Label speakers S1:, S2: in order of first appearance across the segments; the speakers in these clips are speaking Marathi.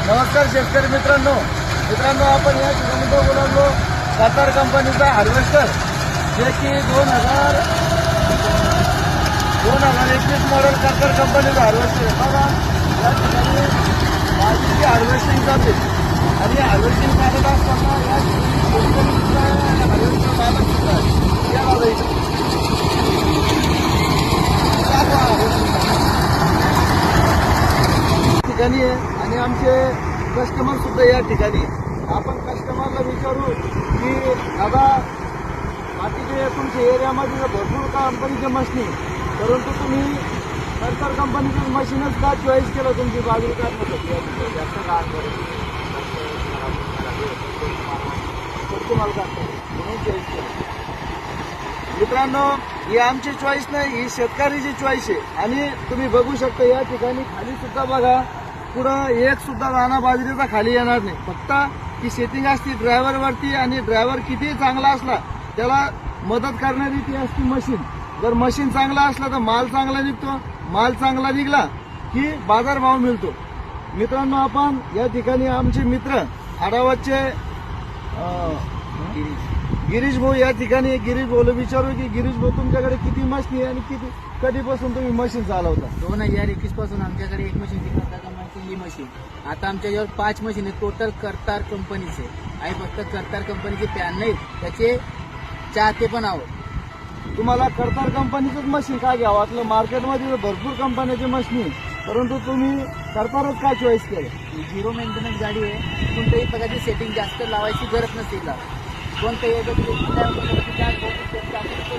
S1: नमस्कार शेतकरी मित्रांनो, आपण या ठिकाणी बघू लागलो कर्तार कंपनीचा हार्वेस्टर, जे की 2021 मॉडेल कर्तार कंपनीचा हार्वेस्टर आहे। बघा या ठिकाणी भाजीची हार्वेस्टिंग चालते आणि हार्वेस्टिंग चालत असताना या ठिकाणी आहे आणि आमचे कस्टमर सुद्धा या ठिकाणी। आपण कस्टमरला विचारू की दादा बाकीचे तुमच्या एरियामध्ये भरपूर कंपनीचे मशीन, परंतु तुम्ही कर्तार कंपनीचं मशीनच का चॉईस केलं तुमची बाजू काढण्यासाठी? जास्त काम तुम्हाला म्हणून चॉईस केलं। मित्रांनो, ही आमची चॉईस नाही, ही शेतकऱ्याची चॉईस आहे। आणि तुम्ही बघू शकता या ठिकाणी खाली सुद्धा बघा, पुढं एक सुद्धा दाणा बाजरीचा खाली येणार नाही। फक्त ही सेटिंग असते ड्रायव्हरवरती, आणि ड्रायव्हर कितीही चांगला असला त्याला मदत करणारी ती असती मशीन। जर मशीन चांगला असला तर माल चांगला निघतो, माल चांगला निघला की बाजारभाव मिळतो। मित्रांनो, आपण या ठिकाणी आमचे मित्र आडावाचे गिरीश भाऊ या ठिकाणी, गिरीश भाऊला विचारू की गिरीश भाऊ तुमच्याकडे किती मशीन आहे आणि किती कधीपासून तुम्ही मशीन चालवता?
S2: 2021 पासून आमच्याकडे एक मशीन ती कर्तार कंपनीची ही मशीन। आता आमच्याजवळ 5 मशीन आहेत टोटल कर्तार कंपनीचे, आणि फक्त कर्तार कंपनीचे फॅन नाहीत, त्याचे चाहते पण आहोत।
S1: तुम्हाला कर्तार कंपनीचंच मशीन का घ्यावं वाटलं? मार्केटमध्ये भरपूर कंपन्याचे मशीन आहे, परंतु तुम्ही कर्तारच का चॉईस केलं?
S2: झिरो मेंटेनन्स गाडी आहे, कोणत्याही प्रकारची सेटिंग जास्त लावायची गरज नसते तिला। कोणत्याही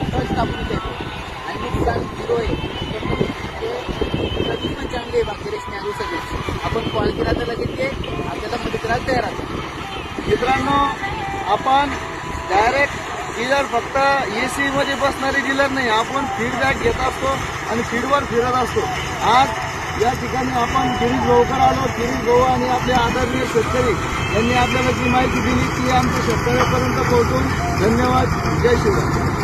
S2: सहज कापून देतो, आणि नुकसान झिरो आहे। कधी पण चांगली आहे, बाकी रेशने आणू सगळे। आपण कॉल केला तर लगेच ते आपल्याला मदत करायला तयार आहे।
S1: मित्रांनो, आपण डायरेक्ट डीलर, फक्त एसी मध्ये बसणारे डीलर नाही, आपण फीडबॅक घेत असतो आणि फीडवर फिरत असतो। आज या ठिकाणी आपण गिरीश भाऊकडे आलो। गिरीश भाऊ आणि आपले आदरणीय शेतकरी यांनी आपल्याला जी माहिती दिली ती आमच्या शेतकऱ्यापर्यंत पोहोचून धन्यवाद। जय श्रीराम।